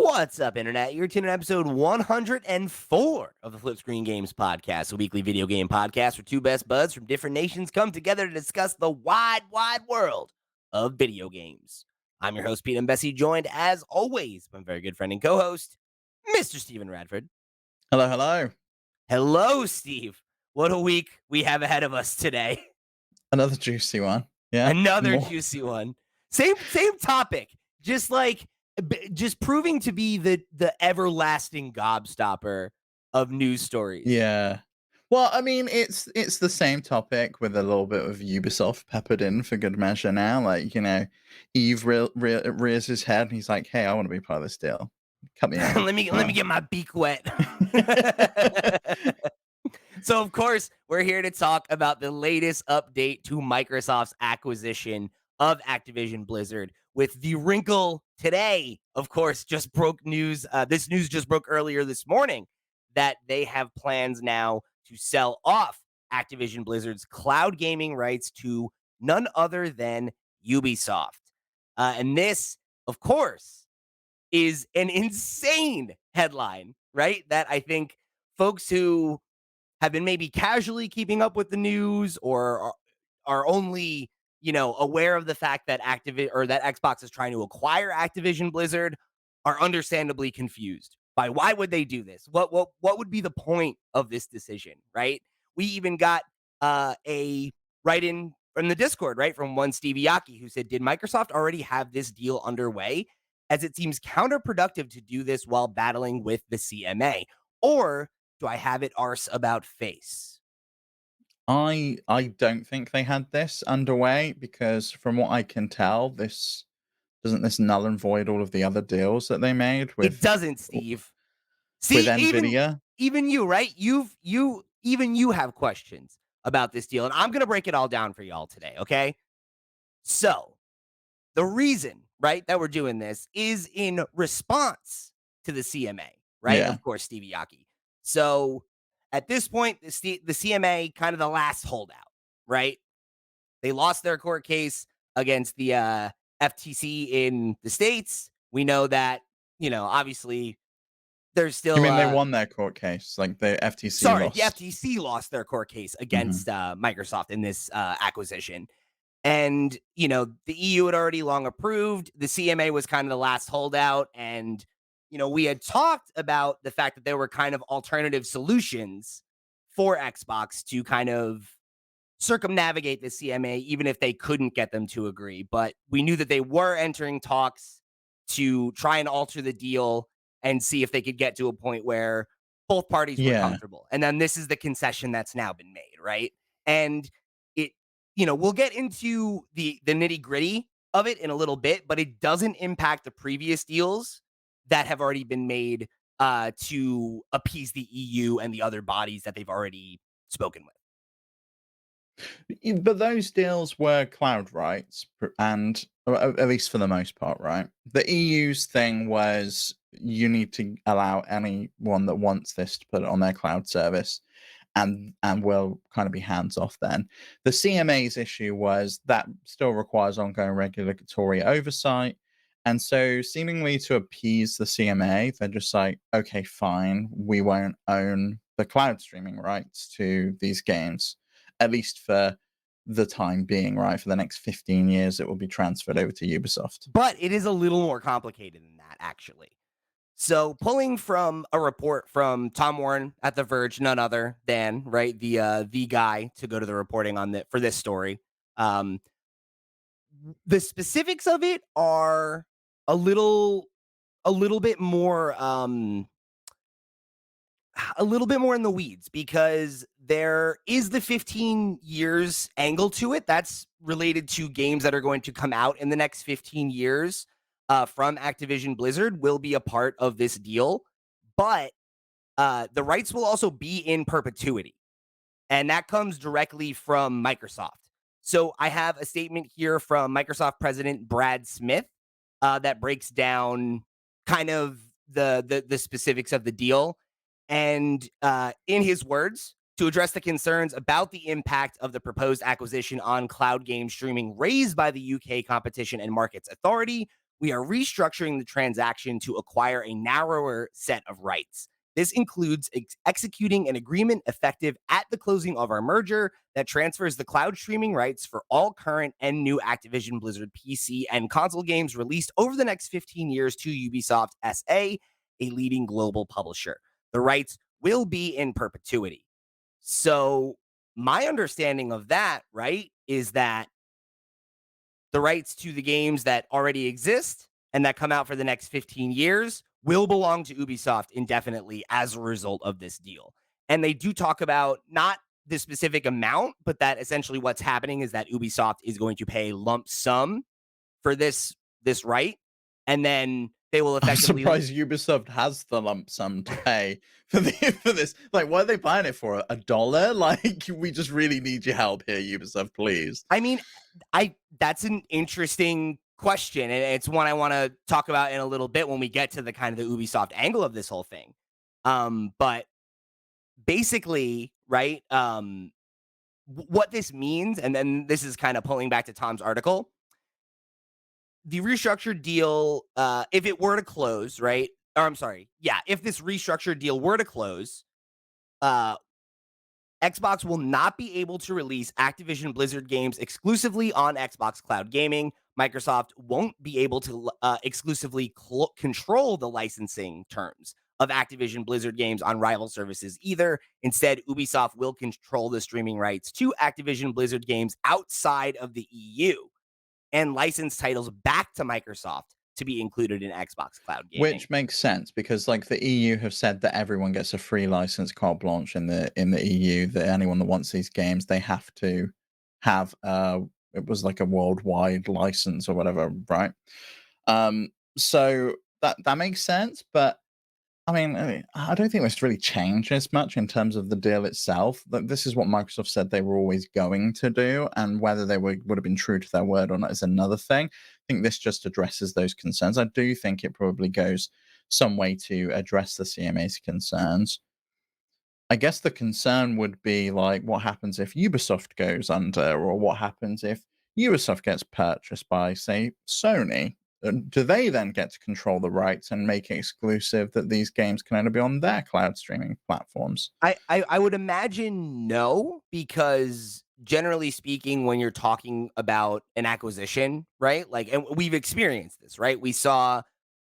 What's up, Internet? You're tuning in episode 104 of the FlipScreen Games Podcast, a weekly video game podcast where two best buds from different nations come together to discuss the wide world of video games. I'm your host, Pete and Bessie, joined, as always, by my very good friend and co-host, Mr. Steven Radford. Hello, hello. Hello, Steve. What a week we have ahead of us today. Another juicy one. Yeah. Another More. juicy one. Same topic. Just proving to be the everlasting gobstopper of news stories. Yeah. Well, I mean, it's the same topic with a little bit of Ubisoft peppered in for good measure now. Like, Eve rears his head and he's like, "Hey, I want to be part of this deal. Cut me out." let me get my beak wet. So, of course, we're here to talk about the latest update to Microsoft's acquisition of Activision Blizzard. With the wrinkle today, of course, just broke news. This news just broke earlier this morning that they have plans now to sell off Activision Blizzard's cloud gaming rights to none other than Ubisoft. And this, of course, is an insane headline, right? That I think folks who have been maybe casually keeping up with the news or are only, aware of the fact that that Xbox is trying to acquire Activision Blizzard are understandably confused by why would they do this? What would be the point of this decision, right? We even got a write-in from the Discord, right, from one Stevie Yaki, who said, "Did Microsoft already have this deal underway? As it seems counterproductive to do this while battling with the CMA. Or do I have it arse about face?" I don't think they had this underway because from what I can tell, doesn't this null and void all of the other deals that they made It with doesn't, Steve. with See, Nvidia? even you, right? Even you have questions about this deal, and I'm gonna break it all down for y'all today, okay? So, the reason, right, that we're doing this is in response to the CMA, right? Yeah. Of course, Stevie Yaki. So, at this point, the CMA kind of the last holdout, right? They lost their court case against the FTC in the States. We know that, obviously there's You still mean they won their court case? Like the FTC sorry, the lost? FTC lost their court case Mhm. against Microsoft in this acquisition. And, the EU had already long approved. The CMA was kind of the last holdout. And, we had talked about the fact that there were kind of alternative solutions for Xbox to kind of circumnavigate the CMA, even if they couldn't get them to agree. But we knew that they were entering talks to try and alter the deal and see if they could get to a point where both parties were Yeah. comfortable. And then this is the concession that's now been made, right? And it, we'll get into the nitty-gritty of it in a little bit, but it doesn't impact the previous deals that have already been made to appease the EU and the other bodies that they've already spoken with. But those deals were cloud rights, and at least for the most part, right? The EU's thing was you need to allow anyone that wants this to put it on their cloud service, and will kind of be hands off then. The CMA's issue was that still requires ongoing regulatory oversight. And so, seemingly to appease the CMA, they're just like, okay, fine, we won't own the cloud streaming rights to these games, at least for the time being, right? For the next 15 years, it will be transferred over to Ubisoft. But it is a little more complicated than that, actually. So, pulling from a report from Tom Warren at The Verge, none other than the guy to go to the reporting on for this story. The specifics of it are a little bit more in the weeds because there is the 15 years angle to it. That's related to games that are going to come out in the next 15 years from Activision Blizzard will be a part of this deal. But the rights will also be in perpetuity. And that comes directly from Microsoft. So I have a statement here from Microsoft President Brad Smith that breaks down kind of the specifics of the deal. And in his words, to address the concerns about the impact of the proposed acquisition on cloud game streaming raised by the UK Competition and Markets Authority, we are restructuring the transaction to acquire a narrower set of rights. This includes executing an agreement effective at the closing of our merger that transfers the cloud streaming rights for all current and new Activision Blizzard PC and console games released over the next 15 years to Ubisoft SA, a leading global publisher. The rights will be in perpetuity. So, my understanding of that, right, is that the rights to the games that already exist and that come out for the next 15 years will belong to Ubisoft indefinitely as a result of this deal. And they do talk about not the specific amount, but that essentially what's happening is that Ubisoft is going to pay lump sum for this right, and then they will I'm effectively surprised Ubisoft has the lump sum to pay for this. Like, what are they buying it for? $1? Like, we just really need your help here, Ubisoft, please. I mean, I that's an interesting question, and it's one I want to talk about in a little bit when we get to the kind of the Ubisoft angle of this whole thing. But basically, right? What this means, and then this is kind of pulling back to Tom's article. The restructured deal, if it were to close, right? Or I'm sorry, yeah, if this restructured deal were to close, uh, Xbox will not be able to release Activision Blizzard games exclusively on Xbox Cloud Gaming. Microsoft won't be able to exclusively control the licensing terms of Activision Blizzard games on rival services either. Instead, Ubisoft will control the streaming rights to Activision Blizzard games outside of the EU and license titles back to Microsoft to be included in Xbox Cloud Gaming. Which makes sense because, like, the EU have said that everyone gets a free license carte blanche in the EU. That anyone that wants these games, they have to have it was like a worldwide license or whatever, right? So that makes sense, but I don't think this really changes much in terms of the deal itself. That this is what Microsoft said they were always going to do, and whether they would have been true to their word or not is another thing. I think this just addresses those concerns. I do think it probably goes some way to address the CMA's concerns. I guess the concern would be like, what happens if Ubisoft goes under, or what happens if Ubisoft gets purchased by, say, Sony? Do they then get to control the rights and make it exclusive that these games can only be on their cloud streaming platforms? I would imagine no, because generally speaking, when you're talking about an acquisition, right? Like, and we've experienced this, right? We saw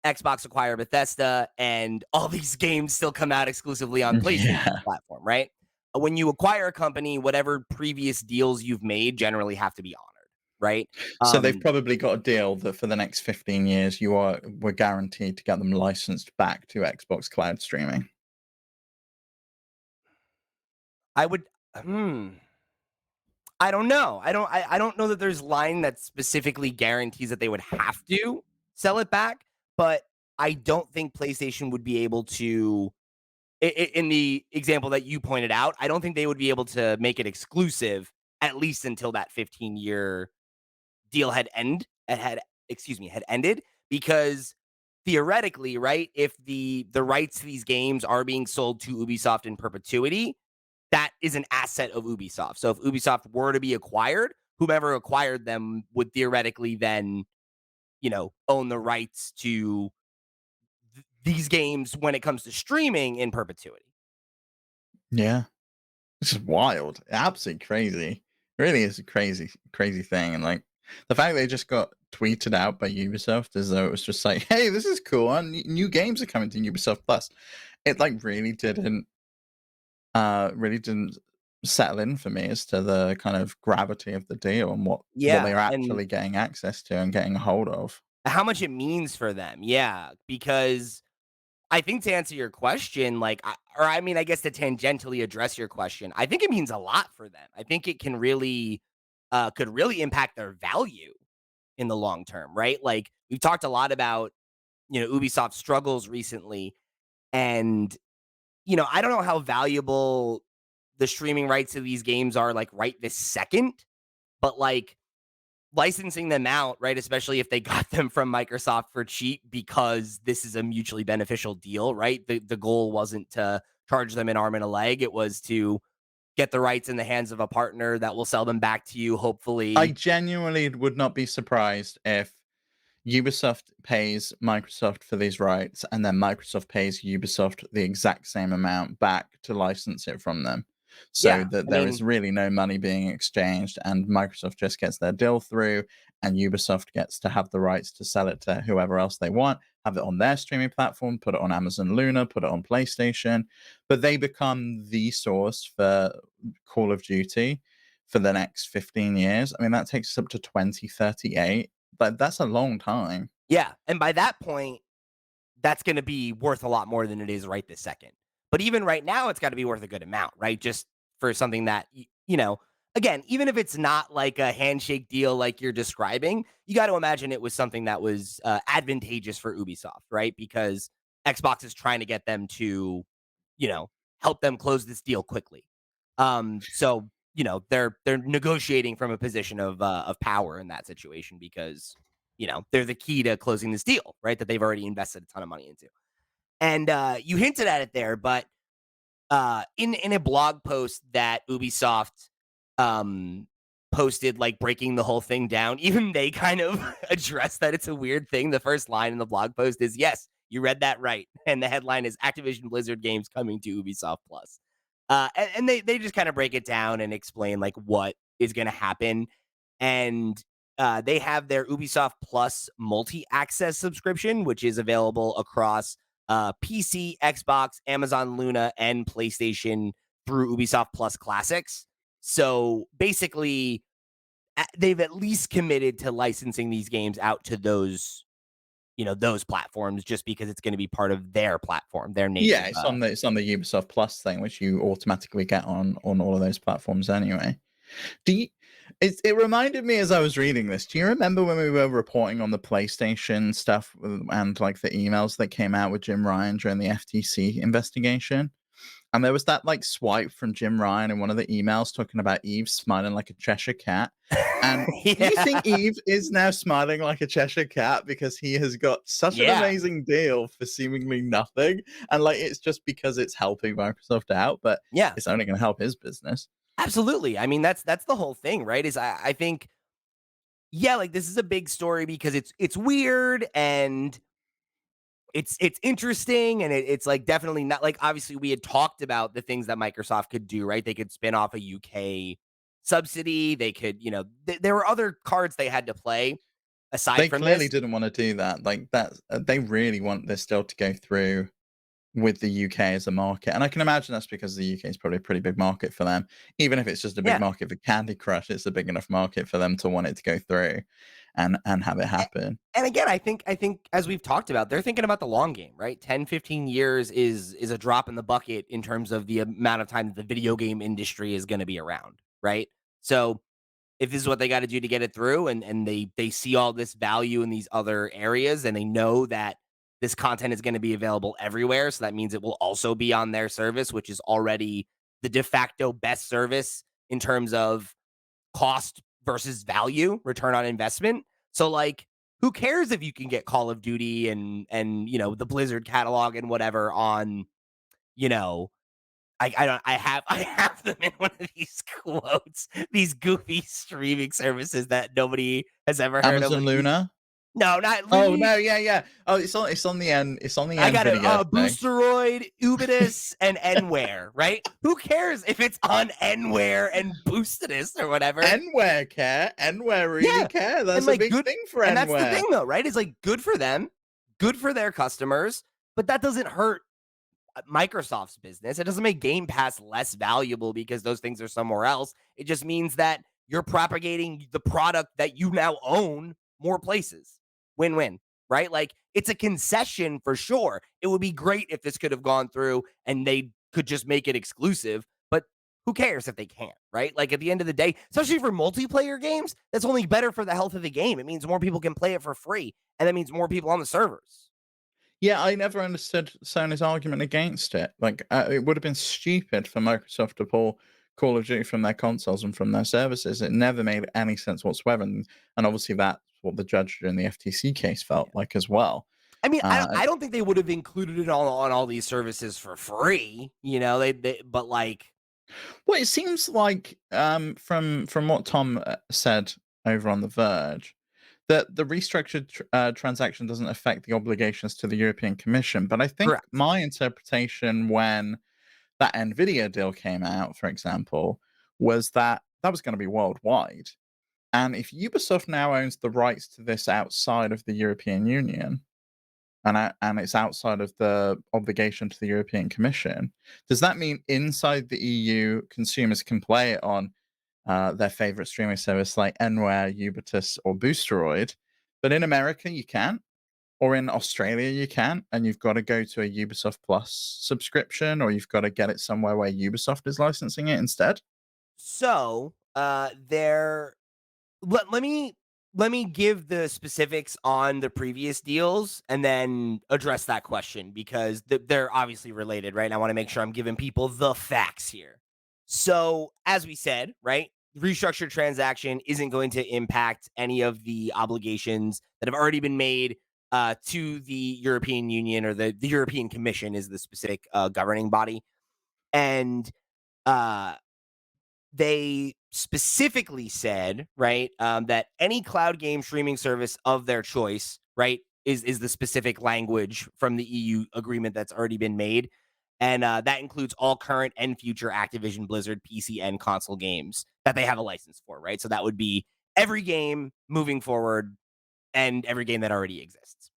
Xbox acquire Bethesda, and all these games still come out exclusively on PlayStation's Yeah. platform, right? When you acquire a company, whatever previous deals you've made generally have to be honored, right? So they've Um, probably got a deal that for the next 15 years, we're guaranteed to get them licensed back to Xbox cloud streaming. I would, hmm, I don't know. I don't know that there's line that specifically guarantees that they would have to sell it back, but I don't think PlayStation would be able to in the example that you pointed out, I don't think they would be able to make it exclusive at least until that 15-year deal had ended, because theoretically, right, if the rights to these games are being sold to Ubisoft in perpetuity, that is an asset of Ubisoft. So if Ubisoft were to be acquired, whomever acquired them would theoretically then, own the rights to these games when it comes to streaming in perpetuity. Yeah. This is wild. Absolutely crazy. It really is a crazy, crazy thing. And like the fact they just got tweeted out by Ubisoft as though it was just like, hey, this is cool. And new games are coming to Ubisoft Plus. It like really didn't settle in for me as to the kind of gravity of the deal and what Yeah, they're and actually getting access to and getting a hold of. how much it means for them. Yeah, because I think to answer your question, like, I mean, I guess to tangentially address your question, I think it means a lot for them. I think it can really, could really impact their value in the long term, right? Like, we've talked a lot about, Ubisoft struggles recently, and, I don't know how valuable the streaming rights to these games are, like, right this second, but like, licensing them out, right? Especially if they got them from Microsoft for cheap because this is a mutually beneficial deal, right? The goal wasn't to charge them an arm and a leg. It was to get the rights in the hands of a partner that will sell them back to you, I hopefully. genuinely would not be surprised if Ubisoft pays Microsoft for these rights, and then Microsoft pays Ubisoft the exact same amount back to license it from them. So Yeah, that I there mean, is really no money being exchanged, and Microsoft just gets their deal through, and Ubisoft gets to have the rights to sell it to whoever else they want, have it on their streaming platform, put it on Amazon Luna, put it on PlayStation, but they become the source for Call of Duty for the next 15 years. I mean, that takes us up to 2038, but that's a long time. yeah, and by that point, that's gonna be worth a lot more than it is right this second. But even right now, it's gotta be worth a good amount, right? Just for something that again, even if it's not like a handshake deal like you're describing, you got to imagine it was something that was advantageous for Ubisoft, right? Because Xbox is trying to get them to, you know, help them close this deal quickly. So they're negotiating from a position of power in that situation because they're the key to closing this deal, right? That they've already invested a ton of money into. And you hinted at it there, but in a blog post that Ubisoft um posted, like breaking the whole thing down, even they kind of address that it's a weird thing. The first line in the blog post is, yes, you read that right. And the headline is Activision Blizzard games coming to Ubisoft Plus. And they just kind of break it down and explain like what is going to happen. And they have their Ubisoft Plus multi-access subscription, which is available across PC, Xbox, Amazon Luna, and PlayStation through Ubisoft Plus Classics. So basically, they've at least committed to licensing these games out to those platforms, just because it's going to be part of their platform, their Yeah, native. it's on the Ubisoft Plus thing, which you automatically get on all of those platforms anyway. Do you, it reminded me as I was reading this. Do you remember when we were reporting on the PlayStation stuff and like the emails that came out with Jim Ryan during the FTC investigation? And there was that like swipe from Jim Ryan in one of the emails talking about Eve smiling like a Cheshire cat. And do you think Yeah, Eve is now smiling like a Cheshire cat because he has got such an yeah, amazing deal for seemingly nothing? And like it's just because it's helping Microsoft out, but yeah, it's only going to help his business. absolutely. I mean, that's the whole thing, right? Is I think, yeah, like this is a big story because it's weird and it's interesting, and it's like definitely not like, obviously we had talked about the things that Microsoft could do, right? They could spin off a UK subsidy. They could, there were other cards they had to play aside They from clearly this. didn't want to do that. Like that, they really want this still to go through with the UK as a market. And I can imagine that's because the UK is probably a pretty big market for them. Even if it's just a big Yeah. market for Candy Crush, it's a big enough market for them to want it to go through and have it A- happen. And again, I think as we've talked about, they're thinking about the long game, right? 10, 15 years is a drop in the bucket in terms of the amount of time that the video game industry is going to be around, right? So if this is what they got to do to get it through, and they see all this value in these other areas, and they know that this content is going to be available everywhere, so that means it will also be on their service, which is already the de facto best service in terms of cost versus value, return on investment. So like, who cares if you can get Call of Duty and the Blizzard catalog and whatever on, you know I don't I have them in one of these quotes, these goofy streaming services that nobody has ever heard of, Amazon with these. Luna? No, not Oh Lee. no, yeah, yeah. Oh, it's on the I got Nvidia a thing. Boosteroid, Ubidus, and Nware, right? Who cares if it's on Nware and Boostedus or whatever? Nware care. Nware really Yeah. care. And That's a like big good thing for and that's the thing Nware. though, right? Is like good for them, good for their customers, but that doesn't hurt Microsoft's business. It doesn't make Game Pass less valuable because those things are somewhere else. It just means that you're propagating the product that you now own more places. Win-win, right? Like, it's a concession for sure. It would be great if this could have gone through and they could just make it exclusive, but who cares if they can't, right? Like, at the end of the day, especially for multiplayer games, that's only better for the health of the game. It means more people can play it for free, and that means more people on the servers. Yeah, I never understood Sony's argument against it. Like, it would have been stupid for Microsoft to pull Call of Duty from their consoles and from their services. It never made any sense whatsoever, and obviously that's what the judge in the FTC case felt like as well. I mean, I don't, Uh, I don't think they would have included it on all these services for free, but like, well, it seems like from what Tom said over on The Verge, the restructured transaction doesn't affect the obligations to the European Commission. But I think Correct. my interpretation when that Nvidia deal came out, for example, was that that was going to be worldwide. And if Ubisoft now owns the rights to this outside of the European Union, and it's outside of the obligation to the European Commission, does that mean inside the EU consumers can play it on their favorite streaming service like Enware, Ubitus, or Boosteroid, but in America you can't, or in Australia you can't, and you've got to go to a Ubisoft Plus subscription, or you've got to get it somewhere where Ubisoft is licensing it instead? So, there let me give the specifics on the previous deals and then address that question because they're obviously related, right? And I want to make sure I'm giving people the facts here. So, as we said, right, restructured transaction isn't going to impact any of the obligations that have already been made to the European Union, or the European Commission is the specific governing body. And uh, they specifically said, right, that any cloud game streaming service of their choice, right, is the specific language from the EU agreement that's already been made, and that includes all current and future Activision Blizzard PC and console games that they have a license for, right? So that would be every game moving forward and every game that already exists.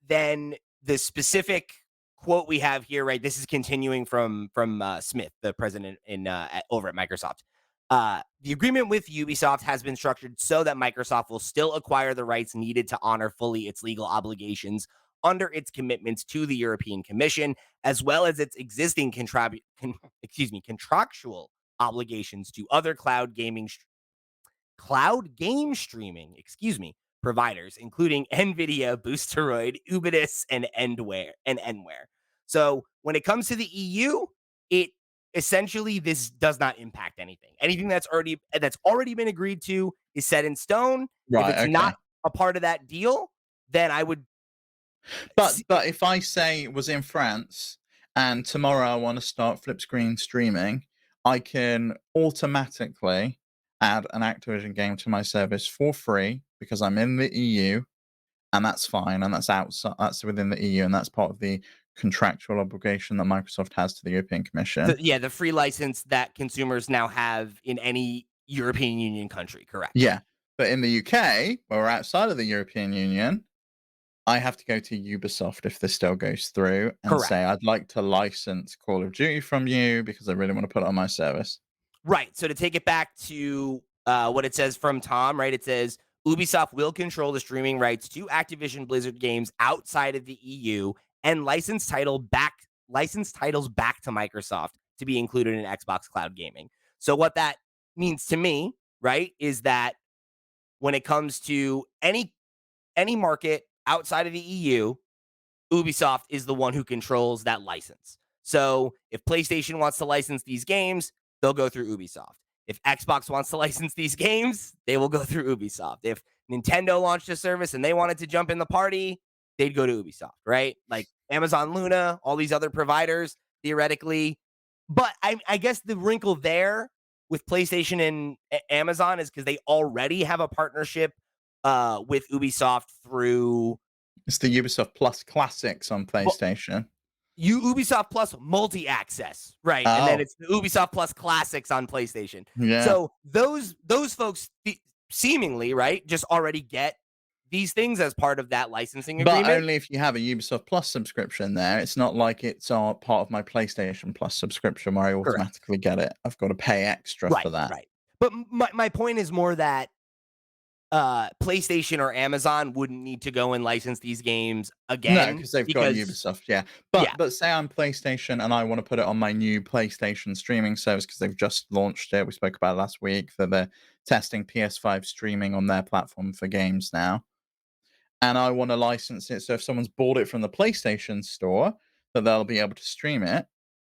Then the specific quote we have here, right? This is continuing from Smith, the president over at Microsoft. The agreement with Ubisoft has been structured so that Microsoft will still acquire the rights needed to honor fully its legal obligations under its commitments to the European Commission, as well as its existing contractual obligations to other cloud game streaming, providers, including NVIDIA, Boosteroid, Ubitus, and Enware. So when it comes to the EU, it essentially this does not impact anything. Anything that's already been agreed to is set in stone. If Right. it's not Okay. a part of that deal, then I would But if I say was in France and tomorrow I want to start FlipScreen streaming, I can automatically add an Activision game to my service for free because I'm in the EU, and that's fine, and that's outside, that's within the EU, and that's part of the contractual obligation that Microsoft has to the European Commission. the free license that consumers now have in any European Union country, correct? Yeah. But in the UK, where we're outside of the European Union, I have to go to Ubisoft if this still goes through and Correct. say, I'd like to license Call of Duty from you because I really want to put it on my service. Right. So to take it back to what it says from Tom, right? It says Ubisoft will control the streaming rights to Activision Blizzard games outside of the EU and license titles back to Microsoft to be included in Xbox Cloud Gaming. So what that means to me, right, is that when it comes to any market outside of the EU, Ubisoft is the one who controls that license. So if PlayStation wants to license these games, they'll go through Ubisoft. If Xbox wants to license these games, they will go through Ubisoft. If Nintendo launched a service and they wanted to jump in the party, they'd go to Ubisoft, right? Like Amazon Luna, all these other providers, theoretically. But I guess the wrinkle there with PlayStation and Amazon is because they already have a partnership with Ubisoft through It's the Ubisoft Plus Classics on well, PlayStation. Ubisoft Plus multi-access, right? And then Oh, it's the Ubisoft Plus Classics on PlayStation. yeah. So those folks seemingly, right, just already get these things as part of that licensing But agreement. only if you have a Ubisoft Plus subscription there. It's not like it's part of my PlayStation Plus subscription where I Correct. automatically get it. I've got to pay extra for Right, that. right. But my point is more that PlayStation or Amazon wouldn't need to go and license these games No, again because they've got because Ubisoft, yeah. yeah, But say I'm PlayStation and I want to put it on my new PlayStation streaming service because they've just launched it. We spoke about it last week that they're testing PS5 streaming on their platform for games now. And I want to license it. So if someone's bought it from the PlayStation store, that they'll be able to stream it.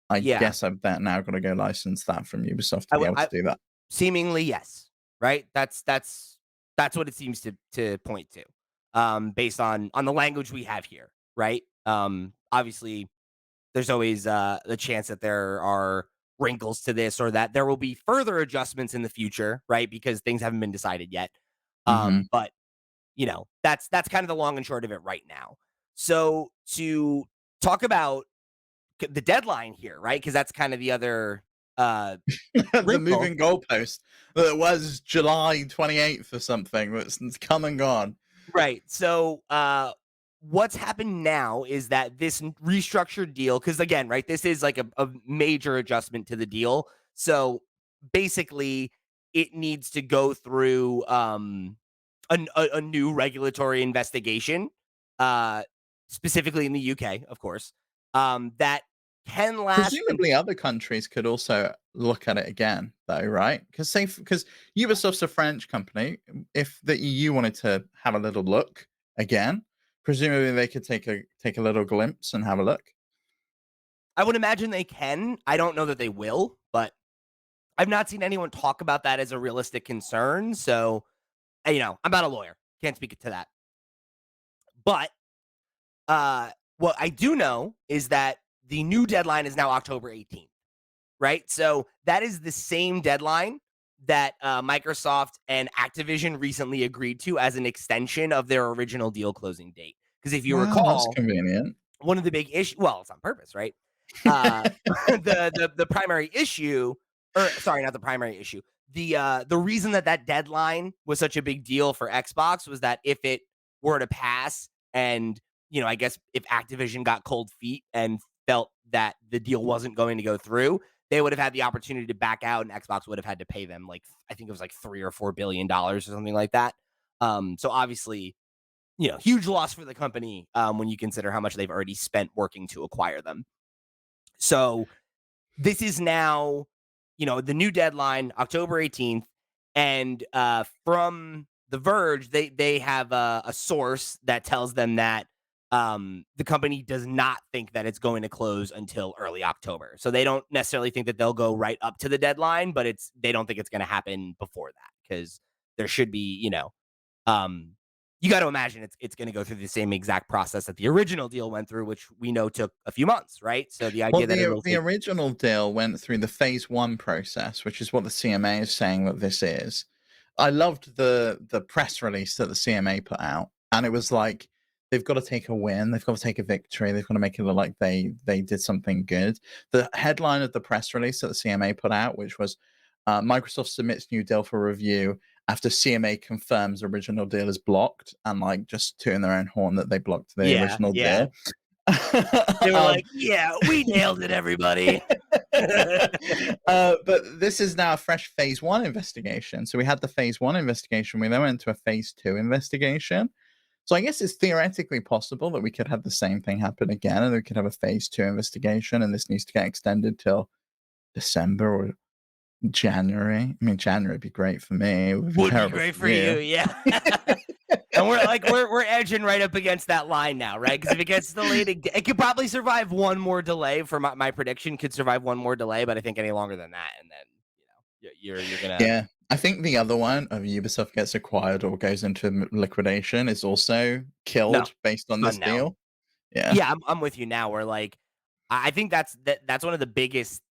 I yeah. guess I've now got to go license that from Ubisoft to I be would able to do that. seemingly yes, right? That's what it seems to point to, based on the language we have here, right? Obviously, there's always the chance that there are wrinkles to this or that there will be further adjustments in the future, right? Because things haven't been decided yet. Hmm. But That's kind of the long and short of it right now. So to talk about the deadline here, right? Because that's kind of the other The wrinkle. moving goalpost that was July 28th or something that's come and gone. Right. So, what's happened now is that this restructured deal, because again, right, this is like a major adjustment to the deal. So basically, it needs to go through a new regulatory investigation, uh, specifically in the UK, of course, that can last. Presumably, other countries could also look at it again, though, right? Because Ubisoft's a French company. If the EU wanted to have a little look again, presumably they could take a little glimpse and have a look. I would imagine they can. I don't know that they will, but I've not seen anyone talk about that as a realistic concern. So, I'm not a lawyer. Can't speak to that. But what I do know is that the new deadline is now October 18th, right? So that is the same deadline that Microsoft and Activision recently agreed to as an extension of their original deal closing date. Because if you Wow, that's recall, convenient. one of the big issues, well, it's on purpose, right? Uh, the primary issue, or sorry, not the primary issue. The reason that deadline was such a big deal for Xbox was that if it were to pass, and I guess if Activision got cold feet and felt that the deal wasn't going to go through, they would have had the opportunity to back out, and Xbox would have had to pay them like I think it was like $3 or $4 billion or something like that. So obviously, huge loss for the company when you consider how much they've already spent working to acquire them. So this is now, the new deadline, October 18th. And from The Verge, they have a source that tells them that the company does not think that it's going to close until early October. So they don't necessarily think that they'll go right up to the deadline, but they don't think it's going to happen before that because there should be, um, you got to imagine it's going to go through the same exact process that the original deal went through, which we know took a few months, right? So the Well, idea that the it'll the take, original deal went through the phase one process, which is what the CMA is saying that this is. I loved the press release that the CMA put out, and it was like they've got to take a win, they've got to take a victory, they've got to make it look like they did something good. The headline of the press release that the CMA put out, which was Microsoft submits new deal for review after CMA confirms original deal is blocked, and like just tooting their own horn that they blocked the yeah, original yeah. deal. They were um, like, yeah, we nailed it, everybody. but this is now a fresh phase one investigation. So we had the phase one investigation. We then went into a phase two investigation. So I guess it's theoretically possible that we could have the same thing happen again, and we could have a phase two investigation, and this needs to get extended till December or January. I mean, January would be great for me. It would be Would be terrible great for for you, you. yeah. And we're like we're edging right up against that line now, right? Because if it gets delayed, it could probably survive one more delay. For my prediction, could survive one more delay, but I think any longer than that, and then you're gonna Yeah. I think the other one of Ubisoft gets acquired or goes into liquidation is also no, killed based on done this now. deal. Yeah. Yeah, I'm with you now. Where like I think that's one of the biggest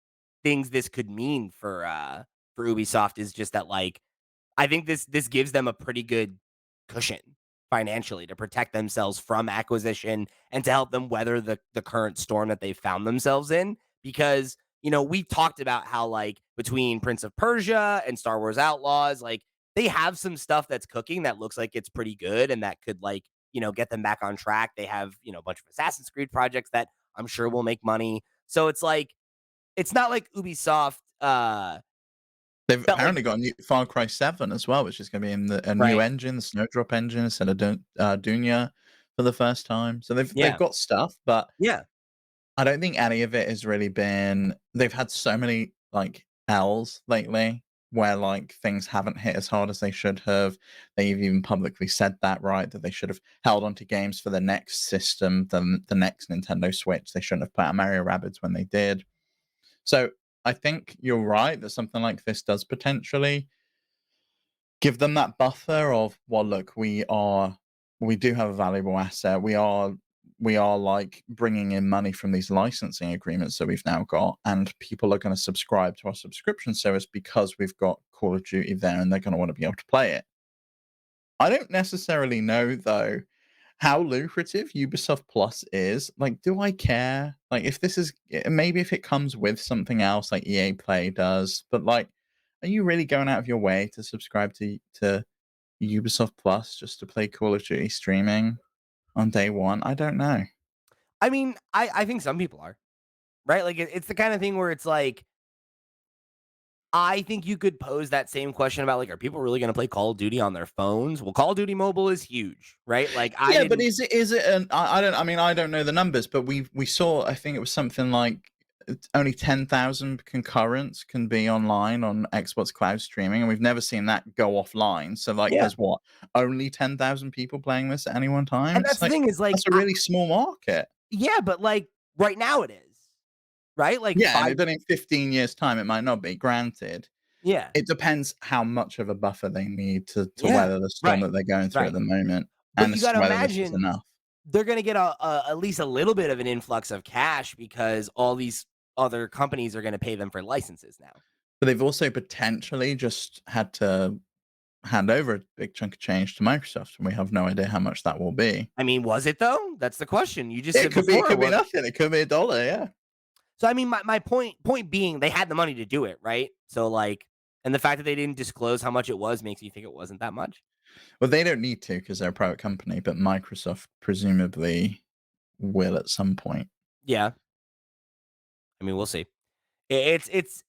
things this could mean for Ubisoft is just that like I think this gives them a pretty good cushion financially to protect themselves from acquisition and to help them weather the current storm that they've found themselves in. Because, we've talked about how like between Prince of Persia and Star Wars Outlaws, like they have some stuff that's cooking that looks like it's pretty good and that could like, get them back on track. They have, a bunch of Assassin's Creed projects that I'm sure will make money. So it's like it's not like Ubisoft They've felt like apparently got a new Far Cry 7 as well, which is going to be in a new right. engine, the Snowdrop engine instead of Dunya for the first time. So they've Yeah. got stuff, but Yeah. I don't think any of it has really been. They've had so many like L's lately where like things haven't hit as hard as they should have. They've even publicly said that, right? That they should have held on to games for the next system, the next Nintendo Switch. They shouldn't have put out Mario Rabbids when they did. So I think you're right that something like this does potentially give them that buffer of, well, look, we do have a valuable asset. We are like bringing in money from these licensing agreements that we've now got, and people are going to subscribe to our subscription service because we've got Call of Duty there, and they're going to want to be able to play it. I don't necessarily know though how lucrative Ubisoft Plus is. Like, do I care? Like, if this is maybe if it comes with something else like EA Play does, but like, are you really going out of your way to subscribe to Ubisoft Plus just to play Call of Duty streaming on day one? I don't know. I mean, I think some people are, right? Like, it's the kind of thing where it's like, I think you could pose that same question about, like, are people really gonna play Call of Duty on their phones? Well, Call of Duty Mobile is huge, right? Like, I Yeah, but didn't. is it an I don't I mean, I don't know the numbers, but we saw I think it was something like only 10,000 concurrents can be online on Xbox Cloud streaming, and we've never seen that go offline. So like Yeah, there's what? Only 10,000 people playing this at any one time? and It's that's the like thing is, like, that's a really small market. yeah, but, like, right now it is, right? Like, Yeah, 5. but in 15 years' time it might not be, granted. Yeah, It depends how much of a buffer they need to yeah, weather the storm right, that they're going through at right. the moment, But and you gotta whether this is imagine enough. they're gonna get a at least a little bit of an influx of cash because all these other companies are gonna pay them for licenses now. But they've also potentially just had to hand over a big chunk of change to Microsoft, and we have no idea how much that will be. I mean, was it though? That's the question. You just said It before it could be was. nothing. It could be $1, yeah. So I mean, my point being, they had the money to do it, right? So like, and the fact that they didn't disclose how much it was makes you think it wasn't that much. Well, they don't need to because they're a private company, but Microsoft presumably will at some point. Yeah, I mean, we'll see. It's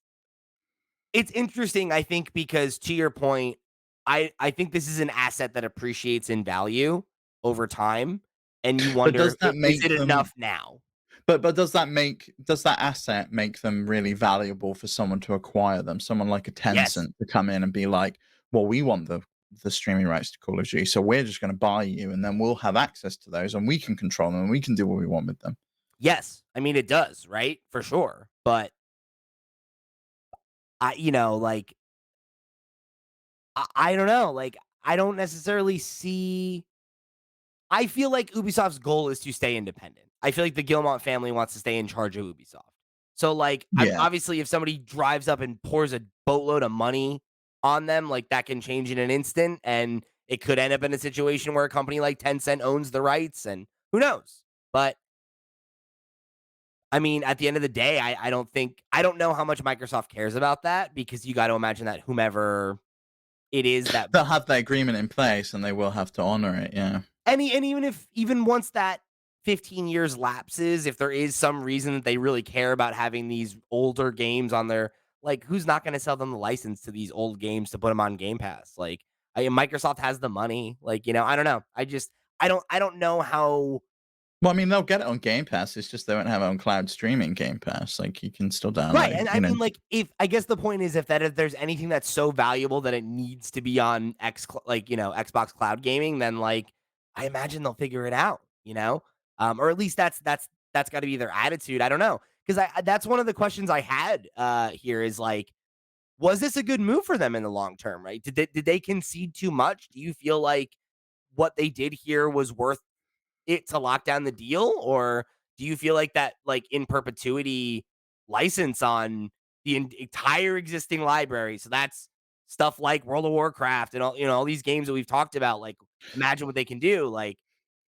interesting, I think, because to your point, I think this is an asset that appreciates in value over time, and you But wonder, does that is it make them enough now? but does that asset make them really valuable for someone to acquire them? Someone like a Yes. Tencent to come in and be like, "Well, we want the streaming rights to Call of Duty, so we're just gonna buy you, and then we'll have access to those, and we can control them, and we can do what we want with them." Yes. I mean, it does, right? For sure. But like, I don't know. Like, I don't necessarily see. I feel like Ubisoft's goal is to stay independent. I feel like the Guillemot family wants to stay in charge of Ubisoft. So, like, I'm Yeah. obviously, if somebody drives up and pours a boatload of money on them, like, that can change in an instant, and it could end up in a situation where a company like Tencent owns the rights, and who knows? But I mean, at the end of the day, I don't know how much Microsoft cares about that, because you got to imagine that whomever it is that They'll have that agreement in place, and they will have to honor it, yeah. and even once that 15 years lapses, if there is some reason that they really care about having these older games on their, like, who's not going to sell them the license to these old games to put them on Game Pass? Like, Microsoft has the money. Like, I don't know. I don't know how. Well, I mean, they'll get it on Game Pass, it's just they won't have it on cloud streaming Game Pass, like, you can still Right, download, and I mean, like, if I guess the point is, if there's anything that's so valuable that it needs to be on Xbox Cloud Gaming, then, like, I imagine they'll figure it out, or at least that's got to be their attitude. I don't know, because that's one of the questions I had here is like, was this a good move for them in the long term? Right? Did they concede too much? Do you feel like what they did here was worth it to lock down the deal? Or do you feel like that, like, in perpetuity license on the entire existing library? So that's stuff like World of Warcraft and all these games that we've talked about. Like, imagine what they can do. Like,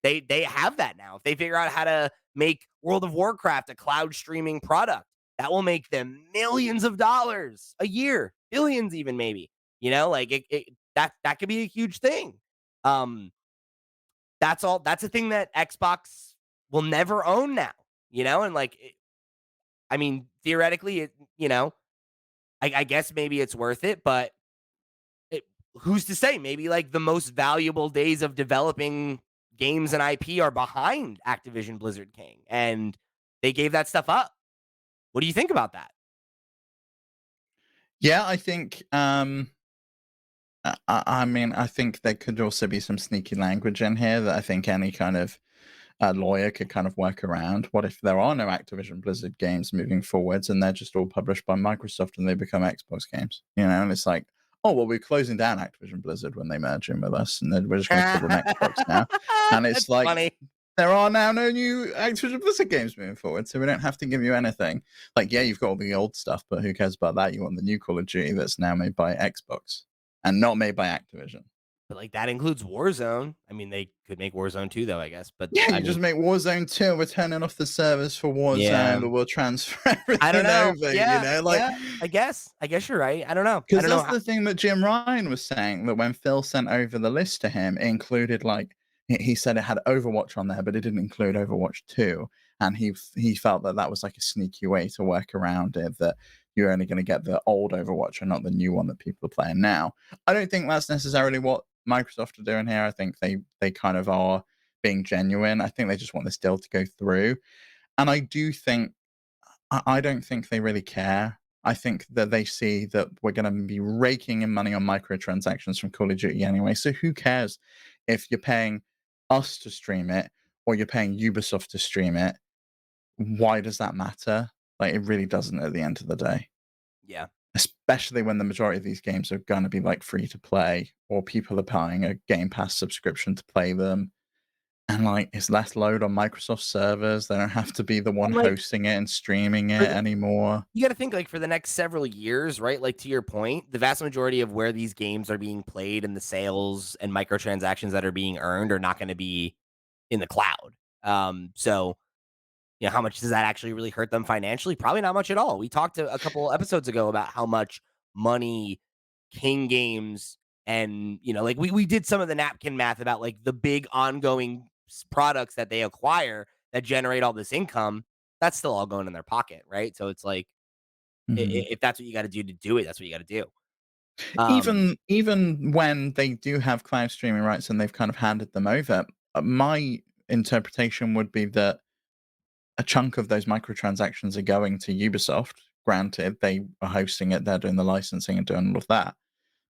they have that now. If they figure out how to make World of Warcraft a cloud streaming product, that will make them millions of dollars a year, billions even, maybe. Like, that could be a huge thing. Um, that's a thing that Xbox will never own now, and, like, I mean, theoretically, I guess maybe it's worth it, but it, who's to say? Maybe, like, the most valuable days of developing games and IP are behind Activision Blizzard King, and they gave that stuff up. What do you think about that? Yeah, I think, I mean, I think there could also be some sneaky language in here that I think any kind of lawyer could kind of work around. What if there are no Activision Blizzard games moving forwards and they're just all published by Microsoft and they become Xbox games? And it's like, oh, well, we're closing down Activision Blizzard when they merge in with us, and then we're just going to call them Xbox now. And it's That's like, funny. there are now no new Activision Blizzard games moving forward, so we don't have to give you anything. Like, yeah, you've got all the old stuff, but who cares about that? You want the new Call of Duty that's now made by Xbox and not made by Activision. But, like, that includes Warzone. I mean, they could make Warzone 2 though, I guess, but, Yeah, I you just mean make Warzone 2, we're turning off the servers for Warzone, yeah. but we'll transfer I don't everything know. over, you Yeah, know, like yeah, I guess. I guess you're right. I don't know. I because don't know that's how the thing that Jim Ryan was saying, that when Phil sent over the list to him, it included, like he said it had Overwatch on there, but it didn't include Overwatch 2, and he felt that that was, like, a sneaky way to work around it, that you're only gonna get the old Overwatch and not the new one that people are playing now. I don't think that's necessarily what Microsoft are doing here. I think they kind of are being genuine. I think they just want this deal to go through, and I do think I don't think they really care. I think that they see that we're going to be raking in money on microtransactions from Call of Duty anyway. So who cares if you're paying us to stream it or you're paying Ubisoft to stream it? Why does that matter? Like, it really doesn't at the end of the day. yeah. Especially when the majority of these games are going to be like free to play, or people are buying a Game Pass subscription to play them. And like, it's less load on Microsoft servers. They don't have to be the one And, like, hosting it and streaming for it the anymore. you gotta think, like, for the next several years, right? Like, to your point, the vast majority of where these games are being played and the sales and microtransactions that are being earned are not gonna be in the cloud. So, you know, how much does that actually really hurt them financially? Probably not much at all. We talked a couple episodes ago about how much money King Games and, you know, like, we did some of the napkin math about, like, the big ongoing products that they acquire that generate all this income. That's still all going in their pocket, right? So it's like, Mhm. if that's what you gotta do to do it, that's what you gotta do. Even when they do have cloud streaming rights and they've kind of handed them over, my interpretation would be that a chunk of those microtransactions are going to Ubisoft. Granted, they are hosting it, they're doing the licensing and doing all of that.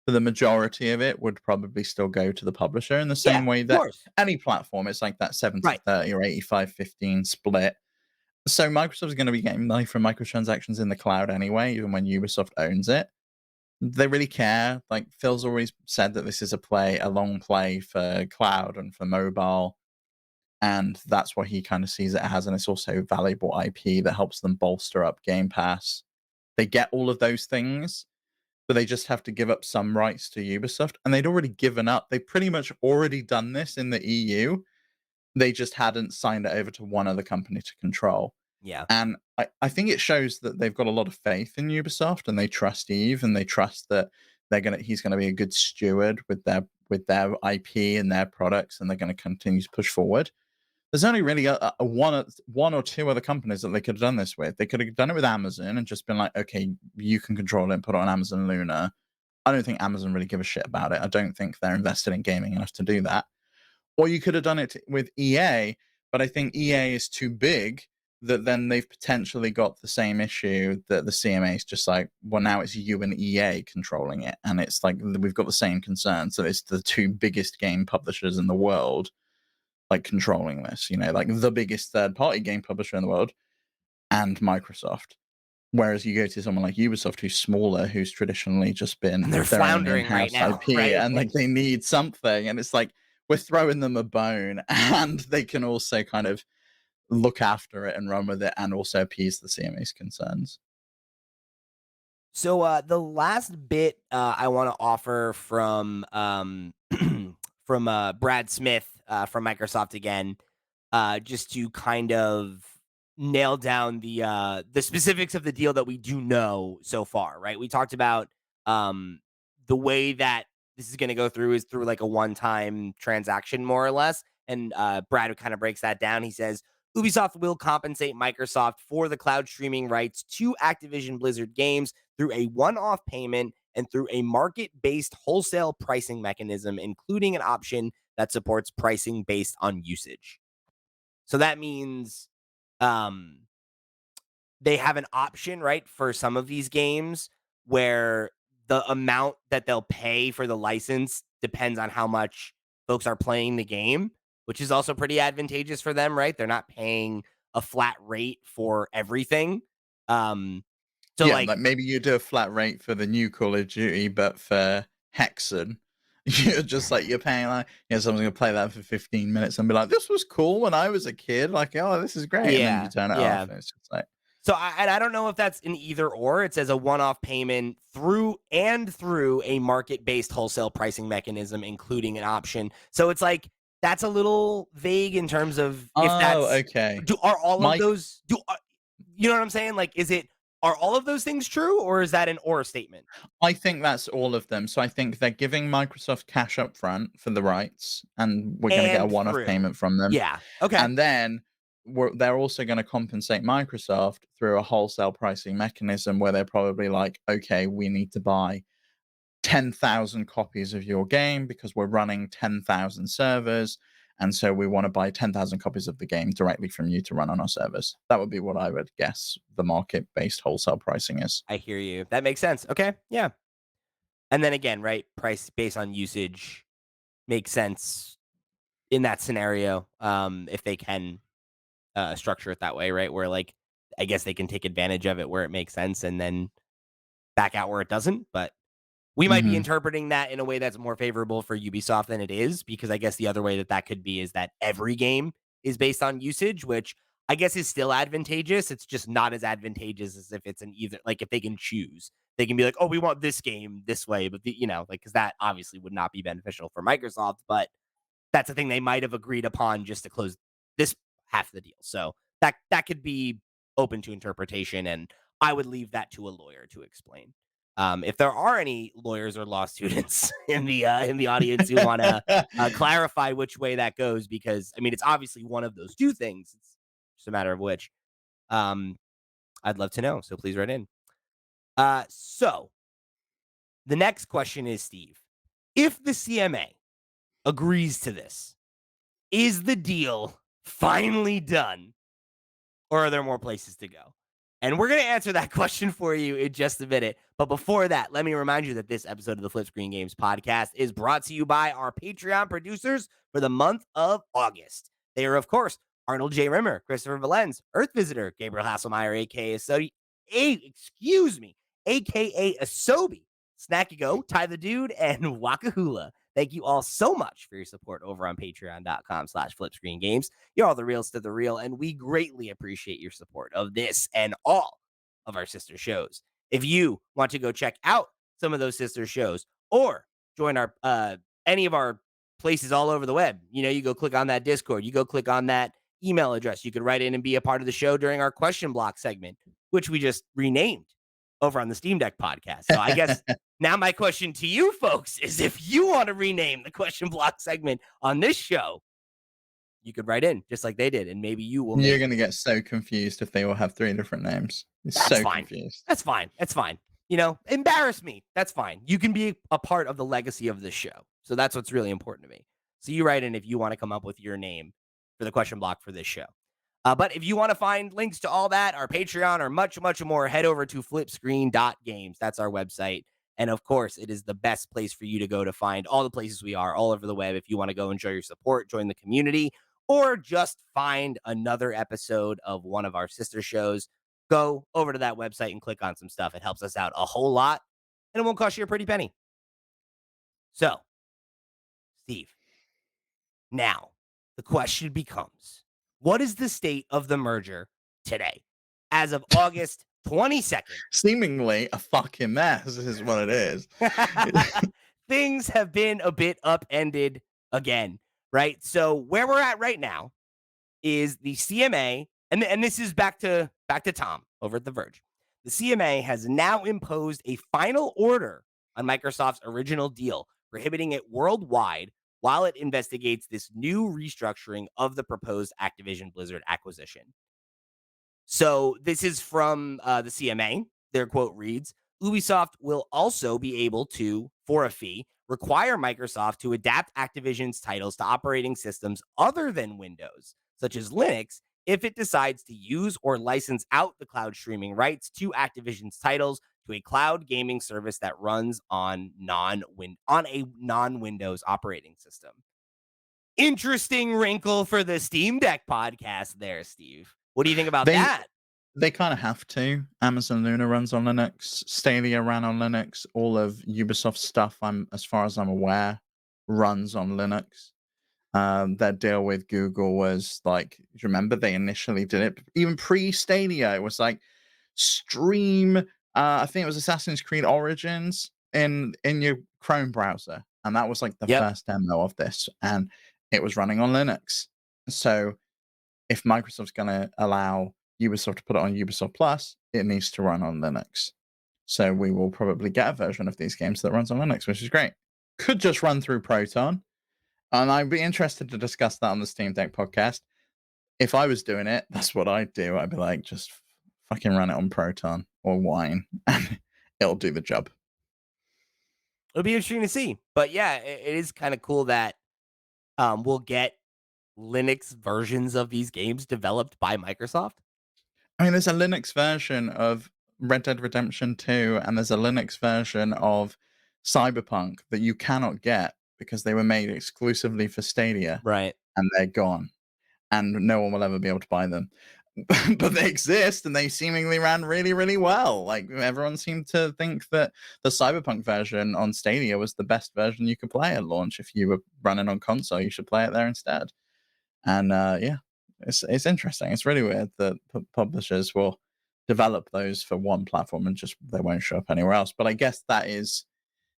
But the majority of it would probably still go to the publisher in the Yeah, same way of that course. any platform, it's like that Right. 70-30 or 85-15 split. So Microsoft's going to be getting money from microtransactions in the cloud anyway, even when Ubisoft owns it. They really care. Like, Phil's always said that this is a long play for cloud and for mobile, and that's what he kind of sees it as. And it's also valuable IP that helps them bolster up Game Pass. They get all of those things, but they just have to give up some rights to Ubisoft, and they'd already given up. They pretty much already done this in the EU. They just hadn't signed it over to one other company to control. Yeah. And I think it shows that they've got a lot of faith in Ubisoft, and they trust Eve, and they trust that he's gonna be a good steward with their IP and their products, and they're gonna continue to push forward. There's only really one or two other companies that they could have done this with. They could have done it with Amazon and just been like, okay, you can control it and put it on Amazon Luna. I don't think Amazon really give a shit about it. I don't think they're invested in gaming enough to do that. Or you could have done it with EA, but I think EA is too big, that then they've potentially got the same issue that the CMA is just like, well, now it's you and EA controlling it. And it's like, we've got the same concern. So it's the two biggest game publishers in the world, like, controlling this, like the biggest third party game publisher in the world and Microsoft. Whereas you go to someone like Ubisoft, who's smaller, who's traditionally just And been they're their own floundering right in-house now, IP, right? and like they need something, and it's like, we're throwing them a bone, and they can also kind of look after it and run with it, and also appease the CMA's concerns. So the last bit I want to offer from from Brad Smith from Microsoft again, just to kind of nail down the specifics of the deal that we do know so far. Right, we talked about the way that this is going to go through is through like a one-time transaction, more or less. And Brad kind of breaks that down. He says Ubisoft will compensate Microsoft for the cloud streaming rights to Activision Blizzard games through a one-off payment and through a market-based wholesale pricing mechanism, including an option that supports pricing based on usage. So that means um, they have an option, right, for some of these games where the amount that they'll pay for the license depends on how much folks are playing the game, which is also pretty advantageous for them, right? They're not paying a flat rate for everything. Um, so Yeah, like like maybe you do a flat rate for the new Call of Duty, but for Hexen, you're just like, you're paying like, someone's gonna play that for 15 minutes and be like, this was cool when I was a kid, like, oh, this is great, and then you yeah, turn it off, yeah. and it's just like, So I don't know if that's an either or. It says a one-off payment through a market-based wholesale pricing mechanism, including an option. So it's like that's a little vague in terms of if Oh, that's okay. are all of My those you know what I'm saying? Like, are all of those things true, or is that an or statement? I think that's all of them. So I think they're giving Microsoft cash up front for the rights, and we're going to get a And one-off through, payment from them. yeah, okay, And then they're also going to compensate Microsoft through a wholesale pricing mechanism where they're probably like, okay, we need to buy 10,000 copies of your game because we're running 10,000 servers. And so we want to buy 10,000 copies of the game directly from you to run on our servers. That would be what I would guess the market based wholesale pricing is. I hear you. That makes sense. Okay, yeah. And then again, right, price based on usage makes sense in that scenario. If they can structure it that way, right? Where like I guess they can take advantage of it where it makes sense and then back out where it doesn't. But we might be Hmm. interpreting that in a way that's more favorable for Ubisoft than it is, because I guess the other way that that could be is that every game is based on usage, which I guess is still advantageous. It's just not as advantageous as if it's an either, like if they can choose, they can be like, oh, we want this game this way, but like, because that obviously would not be beneficial for Microsoft, but that's a thing they might have agreed upon just to close this half of the deal. So that could be open to interpretation, and I would leave that to a lawyer to explain. If there are any lawyers or law students in the audience who want to clarify which way that goes, because I mean it's obviously one of those two things. It's just a matter of which. Um, I'd love to know. So please write in. So the next question is, Steve, if the CMA agrees to this, is the deal finally done, or are there more places to go? And we're going to answer that question for you in just a minute. But before that, let me remind you that this episode of the FlipScreen Games podcast is brought to you by our Patreon producers for the month of August. They are, of course, Arnold J. Rimmer, Christopher Valenz, Earth Visitor, Gabriel Hasselmeyer, aka aka Asobi, Snackigo, Ty the Dude, and Wakahula. Thank you all so much for your support over on patreon.com/flipscreengames. You're all the reals to the real, and we greatly appreciate your support of this and all of our sister shows. If you want to go check out some of those sister shows or join our any of our places all over the web, you go click on that Discord, you go click on that email address. You could write in and be a part of the show during our question block segment, which we just renamed over on the Steam Deck podcast. So I guess now my question to you folks is, if you want to rename the question block segment on this show, you could write in just like they did, and maybe you will You're make. going to get so confused if they all have 3 different names. You're That's so fine. confused. That's fine. That's fine. Embarrass me. That's fine. You can be a part of the legacy of this show. So that's what's really important to me. So you write in if you want to come up with your name for the question block for this show. But if you want to find links to all that, our Patreon, or much, much more, head over to flipscreen.games. That's our website. And of course, it is the best place for you to go to find all the places we are all over the web. If you want to go enjoy your support, join the community, or just find another episode of one of our sister shows, go over to that website and click on some stuff. It helps us out a whole lot, and it won't cost you a pretty penny. So, Steve, now the question becomes, what is the state of the merger today? As of August 22nd, Seemingly a fucking mess is what it is. things have been a bit upended again, right? So where we're at right now is the CMA, and this is back to Tom over at The Verge. The CMA has now imposed a final order on Microsoft's original deal, prohibiting it worldwide while it investigates this new restructuring of the proposed Activision Blizzard acquisition. So this is from the CMA. Their quote reads, Ubisoft will also be able to, for a fee, require Microsoft to adapt Activision's titles to operating systems other than Windows, such as Linux, if it decides to use or license out the cloud streaming rights to Activision's titles to a cloud gaming service that runs on a non-Windows operating system. Interesting wrinkle for the Steam Deck podcast there, Steve. What do you think about They that? they kind of have to. Amazon Luna runs on Linux. Stadia ran on Linux. All of Ubisoft stuff, as far as I'm aware, runs on Linux. Their deal with Google was like, do you remember they initially did it even pre-Stadia? It was like, stream. I think it was Assassin's Creed Origins in your Chrome browser, and that was like the Yep. first demo of this, and it was running on Linux. So if Microsoft's going to allow Ubisoft to put it on Ubisoft Plus, it needs to run on Linux. So we will probably get a version of these games that runs on Linux, which is great. Could just run through Proton, and I'd be interested to discuss that on the Steam Deck podcast. If I was doing it, that's what I'd do. I'd be like, just fucking run it on Proton or Wine, and it'll do the job. It'll be interesting to see. But yeah, it is kind of cool that we'll get Linux versions of these games developed by Microsoft. I mean, there's a Linux version of Red Dead Redemption 2, and there's a Linux version of Cyberpunk that you cannot get because they were made exclusively for Stadia, Right. and they're gone, and no one will ever be able to buy them. But they exist, and they seemingly ran really, really well. Like, everyone seemed to think that the Cyberpunk version on Stadia was the best version you could play at launch. If you were running on console, you should play it there instead. And yeah, it's interesting. It's really weird that publishers will develop those for one platform and just they won't show up anywhere else. But I guess that is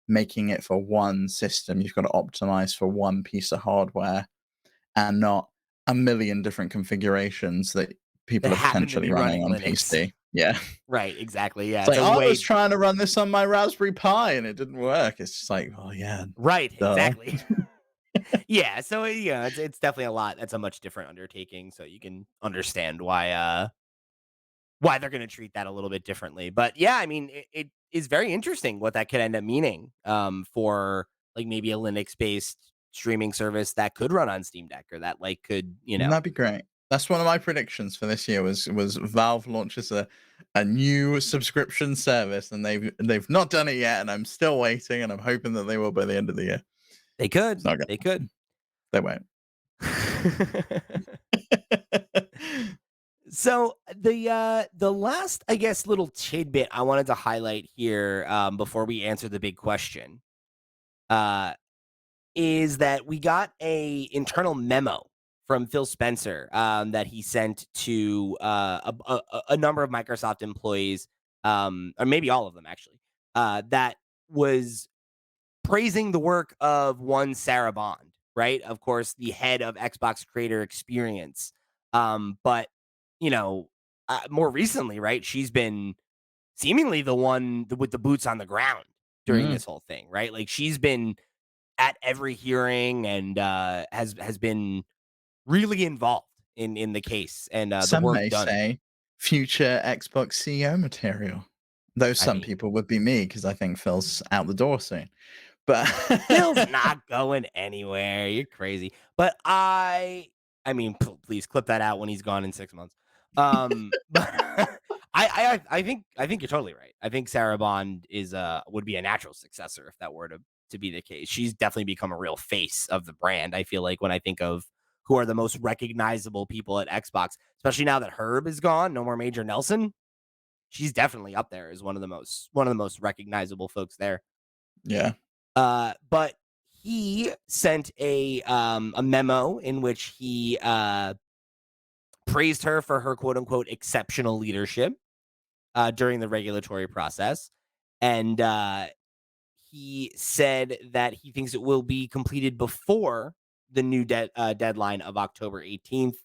making it for one system. You've got to optimize for one piece of hardware and not a million different configurations that people That are happen to potentially be running running on Linux. PC. Yeah. Right, exactly. Yeah. It's like, It's a I way was trying to run this on my Raspberry Pi and it didn't work. It's just like, oh yeah. right, Duh. exactly. Yeah, so yeah, it's definitely a lot. That's a much different undertaking, so you can understand why they're going to treat that a little bit differently. But yeah, I mean, it is very interesting what that could end up meaning for like maybe a Linux based streaming service that could run on Steam Deck or that like could, That'd be great. That's one of my predictions for this year was Valve launches a new subscription service, and they've not done it yet, and I'm still waiting, and I'm hoping that they will by the end of the year. they It's could. not gonna They could. happen. They won't. So the last, I guess, little tidbit I wanted to highlight here before we answer the big question uh is that we got a internal memo from Phil Spencer that he sent to a number of Microsoft employees, or maybe all of them actually, that was praising the work of one Sarah Bond, right? Of course, the head of Xbox Creator Experience. But more recently, right? She's been seemingly the one with the boots on the ground during Mm. this whole thing, right? Like she's been at every hearing and has been really involved in the case and the Some work may done. say future Xbox CEO material. Though I some mean, people would be me because I think Phil's out the door soon. But Phil's not going anywhere. You're crazy. But I mean, please clip that out when he's gone in 6 months. But I think you're totally right. I think Sarah Bond is would be a natural successor if that were to be the case. She's definitely become a real face of the brand. I feel like when I think of who are the most recognizable people at Xbox, especially now that Herb is gone, no more Major Nelson. She's definitely up there as one of the most recognizable folks there. yeah. But he sent a memo in which he praised her for her quote unquote exceptional leadership during the regulatory process, and he said that he thinks it will be completed before the new deadline of October 18th.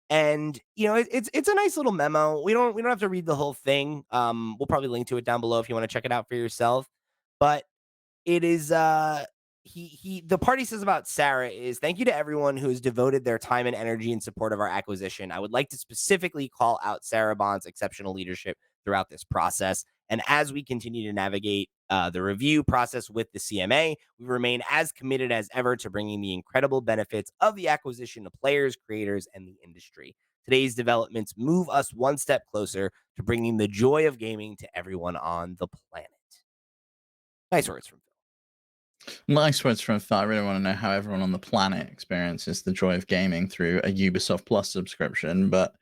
And it's a nice little memo. We don't have to read the whole thing. We'll probably link to it down below if you want to check it out for yourself. But it is the part he says about Sarah is thank you to everyone who has devoted their time and energy in support of our acquisition. I would like to specifically call out Sarah Bond's exceptional leadership throughout this process. And as we continue to navigate the review process with the CMA, we remain as committed as ever to bringing the incredible benefits of the acquisition to players, creators, and the industry. Today's developments move us one step closer to bringing the joy of gaming to everyone on the planet. Nice words from Phil. Nice words from Phil. I really want to know how everyone on the planet experiences the joy of gaming through a Ubisoft Plus subscription, but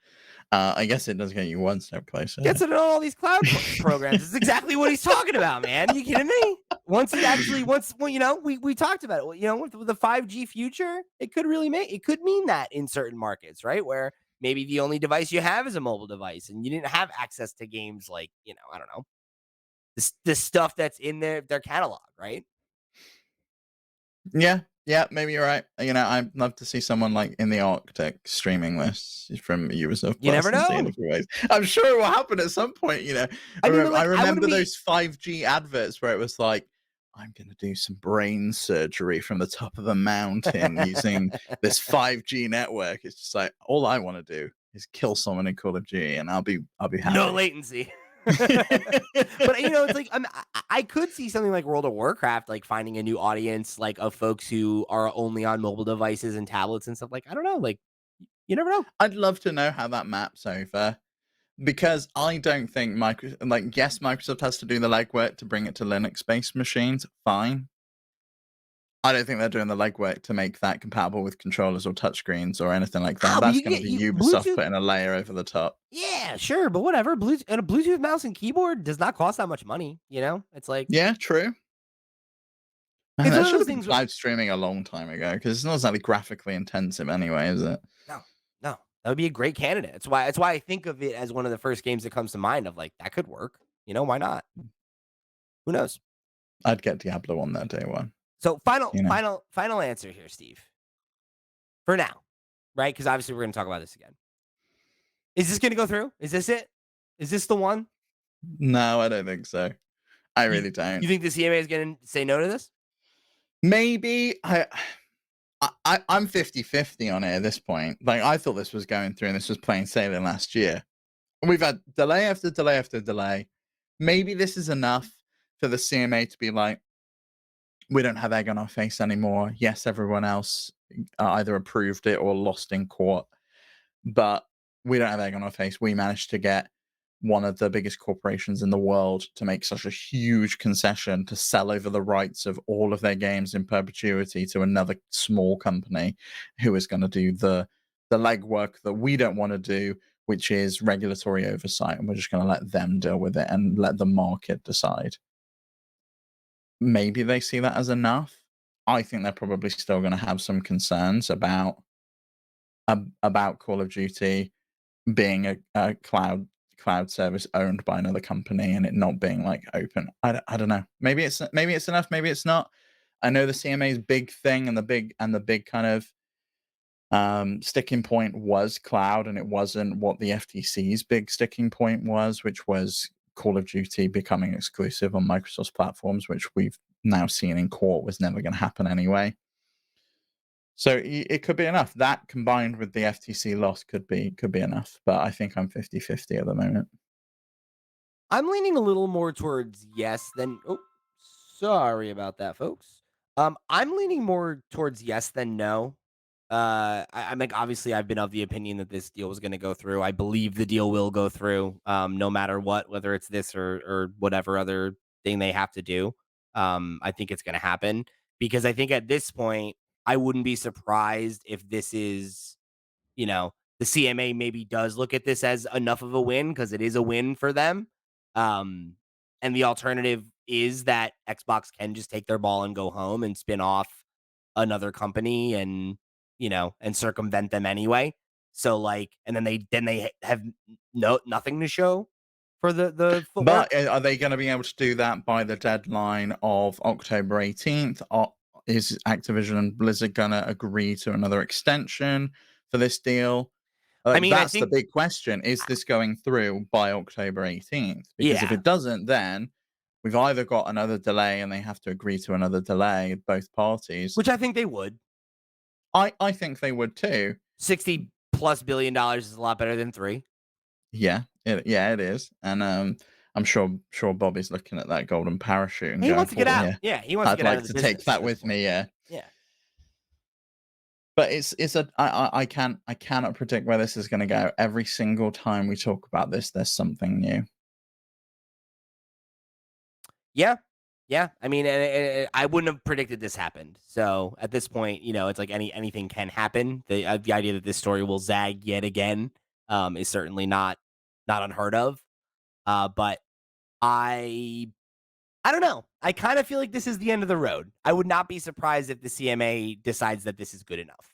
I guess it does get you one step closer. Gets it on all these cloud programs. It's exactly what he's talking about, man. You kidding me? Well, we talked about it. With the 5G future, it could mean that in certain markets, right? Where maybe the only device you have is a mobile device, and you didn't have access to games like, I don't know, the stuff that's in their catalog, right? Yeah, yeah, maybe you're right. I'd love to see someone like in the Arctic streaming this from Ubisoft You never Plus and seeing know. if it ways. I'm sure it will happen at some point. I mean, but I like, I remember wouldn't be. those 5G adverts where it was like, "I'm gonna do some brain surgery from the top of a mountain using this 5G network." It's just like all I want to do is kill someone in Call of Duty, and I'll be No happy. latency. But it's like I could see something like World of Warcraft like finding a new audience like of folks who are only on mobile devices and tablets and stuff. Like, I don't know, like you never know. I'd love to know how that maps over. Because I don't think yes, Microsoft has to do the legwork to bring it to Linux-based machines, fine. I don't think they're doing the legwork to make that compatible with controllers or touchscreen or anything like that. But That's you can gonna get be you Ubisoft Bluetooth. putting a layer over the top. Yeah, sure, but whatever. Bluetooth and a Bluetooth mouse and keyboard does not cost that much money. It's like Yeah, true. Man, it's that one of should those have been things where cloud streaming a long time ago because it's not exactly graphically intensive anyway, is it? no, no, that would be a great candidate. It's why I think of it as one of the first games that comes to mind of like that could work. Why not? Who knows? I'd get Diablo on that day one, So final, you know? final, final answer here, Steve. For now, right? Because obviously we're going to talk about this again. Is this going to go through? Is this it? Is this the one? No, I don't think so. I You, really don't. you think the CMA is going to say no to this? Maybe I'm 50-50 on it at this point. Like, I thought this was going through and this was plain sailing last year. We've had delay after delay after delay. Maybe this is enough for the CMA to be like, we don't have egg on our face anymore. Yes, everyone else either approved it or lost in court, but we don't have egg on our face. We managed to get one of the biggest corporations in the world to make such a huge concession to sell over the rights of all of their games in perpetuity to another small company who is going to do the legwork that we don't want to do, which is regulatory oversight, and we're just going to let them deal with it and let the market decide. Maybe they see that as enough. I think they're probably still going to have some concerns about Call of Duty being a cloud service owned by another company and it not being like open. I don't know. Maybe it's enough. Maybe it's not. I know the CMA's big thing and the big kind of sticking point was cloud, and it wasn't what the FTC's big sticking point was, which was Call of Duty becoming exclusive on Microsoft's platforms, which we've now seen in court was never going to happen anyway. So it could be enough. That combined with the FTC loss could be enough. But I think I'm 50-50 at the moment. I'm leaning a little more towards yes than. Oh, sorry about that, folks. I'm leaning more towards yes than no. I'm like, obviously I've been of the opinion that this deal was going to go through. I believe the deal will go through, no matter what, whether it's this or whatever other thing they have to do. I think it's going to happen because I think at this point I wouldn't be surprised if this is, the CMA maybe does look at this as enough of a win because it is a win for them. Um, and the alternative is that Xbox can just take their ball and go home and spin off another company and circumvent them anyway. So like, and then they have nothing to show for the footwork. But are they going to be able to do that by the deadline of October 18th? Or is Activision and Blizzard going to agree to another extension for this deal? I mean, I That's the think, big question. Is this going through by October 18th? Because if yeah, it doesn't, then we've either got another delay and they have to agree to another delay, both parties. which I think they would. I think they would too. $60+ billion is a lot better than 3. Yeah, it is. And I'm sure Bobby's looking at that golden parachute and He going, wants to get "Oh out. yeah, Yeah, he wants to I'd get out of like the to take business at that this with point. me." Yeah. Yeah. But I cannot predict where this is going to go. Every single time we talk about this, there's something new. Yeah. Yeah. I mean, I wouldn't have predicted this happened. So at this point, it's like anything can happen. The idea that this story will zag yet again is certainly not unheard of. But I don't know. I kind of feel like this is the end of the road. I would not be surprised if the CMA decides that this is good enough.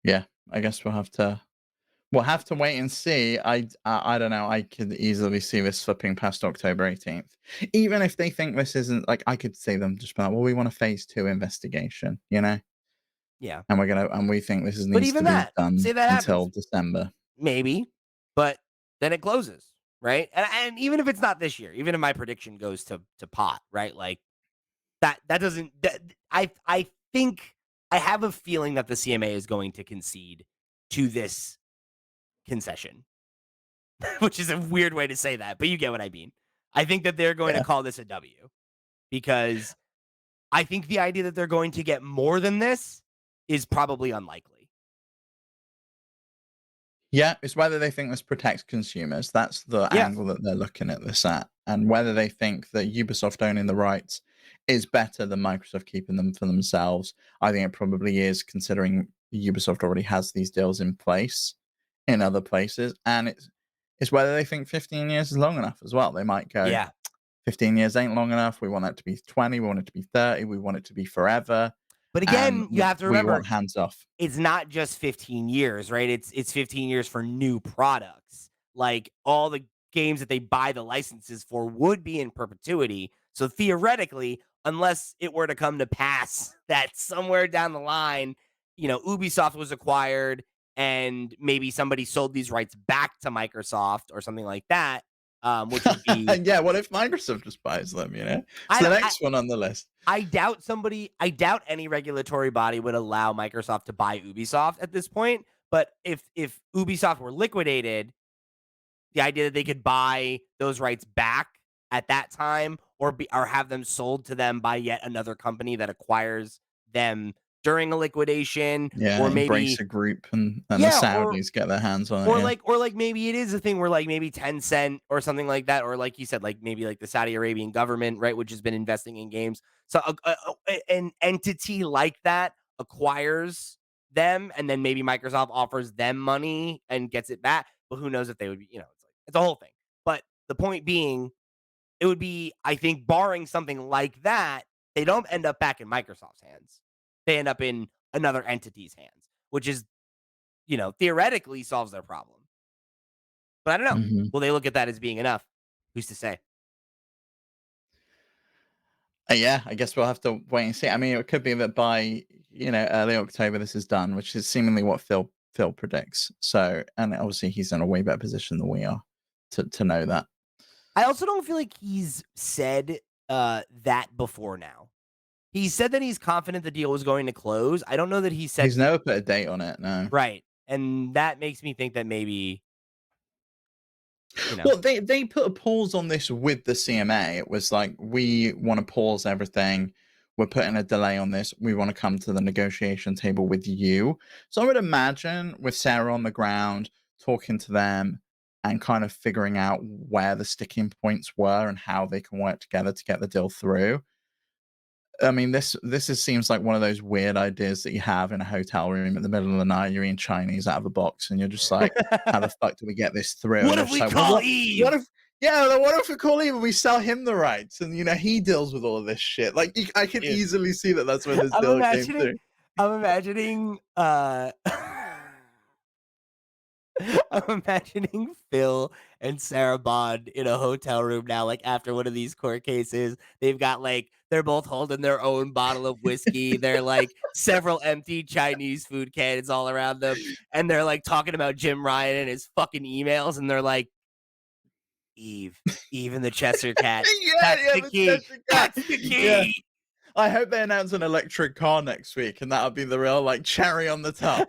Yeah, I guess we'll have to wait and see. I don't know. I could easily see this slipping past October 18th. Even if they think this isn't like, I could see them just be like, well, we want a phase 2 investigation, Yeah. and we think this But needs to even be that, done say that until happens. December. Maybe, but then it closes, right? And even if it's not this year, even if my prediction goes to pot, right? Like that doesn't I think I have a feeling that the CMA is going to concede to this concession, which is a weird way to say that, but you get what I mean. I think that they're going to Yeah. call this a W because I think the idea that they're going to get more than this is probably unlikely. Yeah, it's whether they think this protects consumers. That's the Yes. angle that they're looking at this at, and whether they think that Ubisoft owning the rights is better than Microsoft keeping them for themselves. I think it probably is, considering Ubisoft already has these deals in place in other places, and it's whether they think 15 years is long enough as well. They might go, Yeah. 15 years ain't long enough. We want that to be 20. We want it to be 30. We want it to be forever, But and again, you have to we remember want hands off. it's not just 15 years, right? It's 15 years for new products. Like all the games that they buy the licenses for would be in perpetuity. So theoretically, unless it were to come to pass that somewhere down the line, Ubisoft was acquired and maybe somebody sold these rights back to Microsoft or something like that, which would be Yeah, what if Microsoft just buys them, It's I the don't I, next one on the list. I doubt any regulatory body would allow Microsoft to buy Ubisoft at this point. But if Ubisoft were liquidated, the idea that they could buy those rights back at that time or have them sold to them by yet another company that acquires them during a liquidation, Yeah, or Embrace maybe a Group and the yeah, Saudis get their hands on it, or yeah. like maybe it is a thing where like maybe Tencent or something like that, or like you said, like maybe like the Saudi Arabian government, right, which has been investing in games. So an entity like that acquires them, and then maybe Microsoft offers them money and gets it back. But who knows if they would be, it's a whole thing. But the point being, it would be, I think, barring something like that, they don't end up back in Microsoft's hands. They end up in another entity's hands, which is, theoretically solves their problem. But I don't know. Mhm. Will they look at that as being enough? Who's to say? Yeah, I guess we'll have to wait and see. I mean, it could be that by, early October this is done, which is seemingly what Phil predicts. So, and obviously he's in a way better position than we are to know that. I also don't feel like he's said that before now. He said that he's confident the deal was going to close. I don't know that he said He's never put a date on it, no. right. And that makes me think that maybe, Well, they put a pause on this with the CMA. It was like, we want to pause everything. We're putting a delay on this. We want to come to the negotiation table with you. So I would imagine with Sarah on the ground, talking to them and kind of figuring out where the sticking points were and how they can work together to get the deal through. I mean, seems like one of those weird ideas that you have in a hotel room in the middle of the night. You're eating Chinese out of a box, and you're just like, "How the fuck do we get this through?" And what you're if just we like, "Well, call what Eve? if, yeah, like, what if we call him and we sell him the rights, and he deals with all of this shit?" Like, I can Dude, easily see that that's where this I'm deal came imagining through. I'm imagining I'm imagining Phil and Sarah Bond in a hotel room now, like after one of these court cases. They've got they're both holding their own bottle of whiskey. They're like several empty Chinese food cans all around them. And they're like talking about Jim Ryan and his fucking emails. And they're like, Eve, Eve and the Chester cat. Yeah, That's yeah, the the key. Cheshire Cat. That's the Yeah, key. I hope they announce an electric car next week, and that'll be the real like cherry on the top.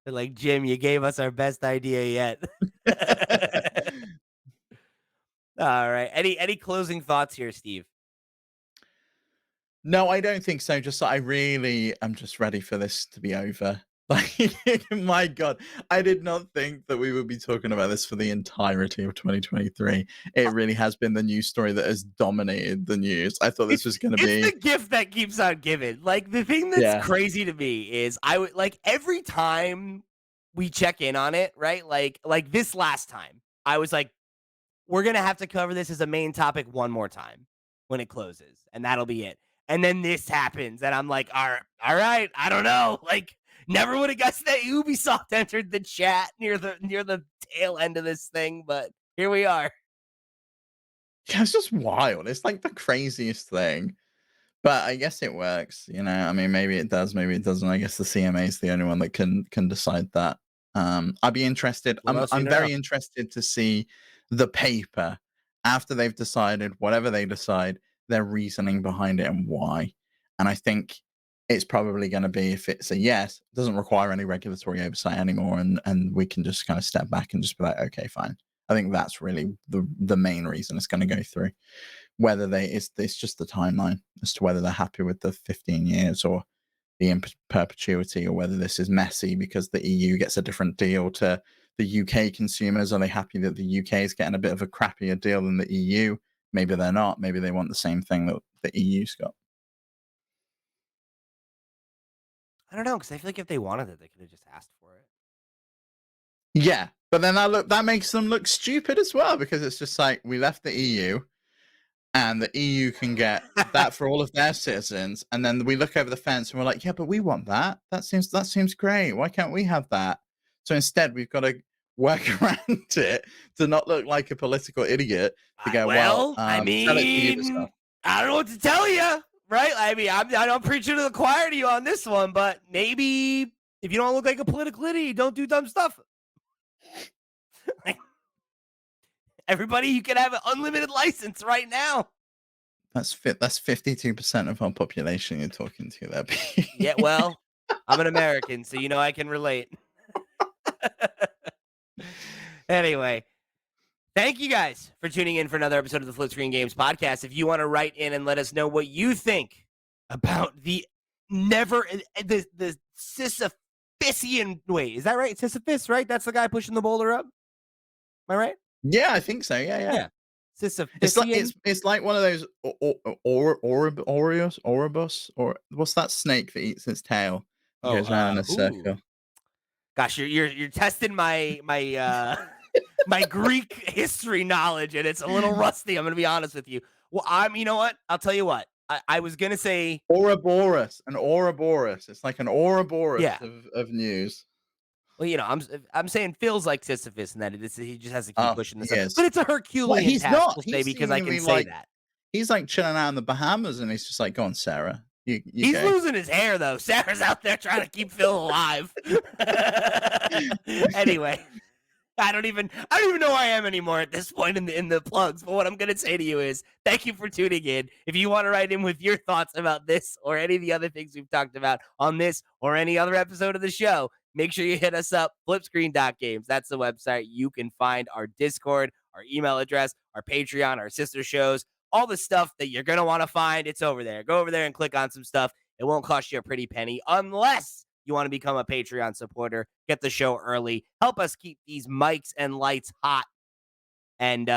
They're like, Jim, you gave us our best idea yet. All right. Any closing thoughts here, Steve? No, I don't think so. Just I really am just ready for this to be over. Like, my God, I did not think that we would be talking about this for the entirety of 2023. It really has been the news story that has dominated the news. I thought this It's was going to it's be, the gift that keeps on giving. Like the thing that's yeah, crazy to me is I would like every time we check in on it, right? Like this last time, I was like, we're gonna have to cover this as a main topic one more time when it closes, and that'll be it. And then this happens, and I'm like, all right, I don't know. Like, never would have guessed that Ubisoft entered the chat near the tail end of this thing, but here we are. Yeah, it's just wild. It's like the craziest thing. But I guess it works, you know. I mean, maybe it does, maybe it doesn't. I guess the CMA is the only one that can decide that. I'd be interested. What else you I'm know? very interested to see the paper after they've decided whatever they decide, their reasoning behind it and why. And I think it's probably going to be, if it's a yes, it doesn't require any regulatory oversight anymore, and we can just kind of step back and just be like, okay, fine. I think that's really the main reason it's going to go through. Whether it's just the timeline as to whether they're happy with the 15 years or the in perpetuity, or whether this is messy because the EU gets a different deal to the UK consumers. Are they happy that the UK is getting a bit of a crappier deal than the EU? Maybe they're not. Maybe they want the same thing that the EU's got. I don't know, because I feel like if they wanted it, they could have just asked for it. Yeah, but then that makes them look stupid as well, because it's just like, we left the EU, and the EU can get that for all of their citizens, and then we look over the fence and we're like, yeah, but we want that. That seems great. Why can't we have that? So instead, we've got to work around it to not look like a political idiot. To go, well, I sell it to Ubisoft. mean, I don't know what to tell you, right? I mean, I'm preaching to the choir to you on this one, but maybe if you don't look like a political idiot, don't do dumb stuff. Like, everybody, you can have an unlimited license right now. That's 52% of our population you're talking to there. Yeah, well, I'm an American, so you know I can relate. Anyway, thank you guys for tuning in for another episode of the FlipScreen Games podcast. If you want to write in and let us know what you think about the Sisyphusian, wait, is that right? Sisyphus, right? That's the guy pushing the boulder up. Am I right? Yeah, I think so. Yeah. Sisyphusian. It's like one of those Oribus, or what's that snake that eats its tail and goes around in a circle? Gosh, you're testing my my Greek history knowledge, and it's a little rusty. I'm gonna be honest with you. Well, you know what? I'll tell you what. I was gonna say Ouroboros, an Ouroboros. It's like an Ouroboros yeah. of news. Well, you know, I'm saying feels like Sisyphus, and that he just has to keep pushing this up. Yes. But it's a Herculean He's task, not. we'll say, He's because I can seemingly say that. He's like chilling out in the Bahamas, and he's just like, "Go on, Sarah. He's go." losing his hair though. Sarah's out there trying to keep Phil alive. Anyway, I don't even know who I am anymore at this point in the plugs. But what I'm gonna say to you is thank you for tuning in. If you want to write in with your thoughts about this or any of the other things we've talked about on this or any other episode of the show, make sure you hit us up, FlipScreen.games. That's the website. You can find our Discord, our email address, our Patreon, our sister shows, all the stuff that you're going to want to find. It's over there. Go over there and click on some stuff. It won't cost you a pretty penny unless you want to become a Patreon supporter. Get the show early. Help us keep these mics and lights hot. And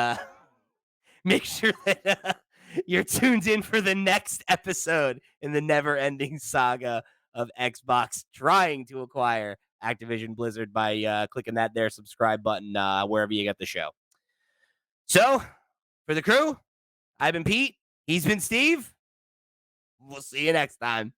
make sure that you're tuned in for the next episode in the never-ending saga of Xbox trying to acquire Activision Blizzard by clicking that there subscribe button wherever you get the show. So, for the crew, I've been Pete. He's been Steve. We'll see you next time.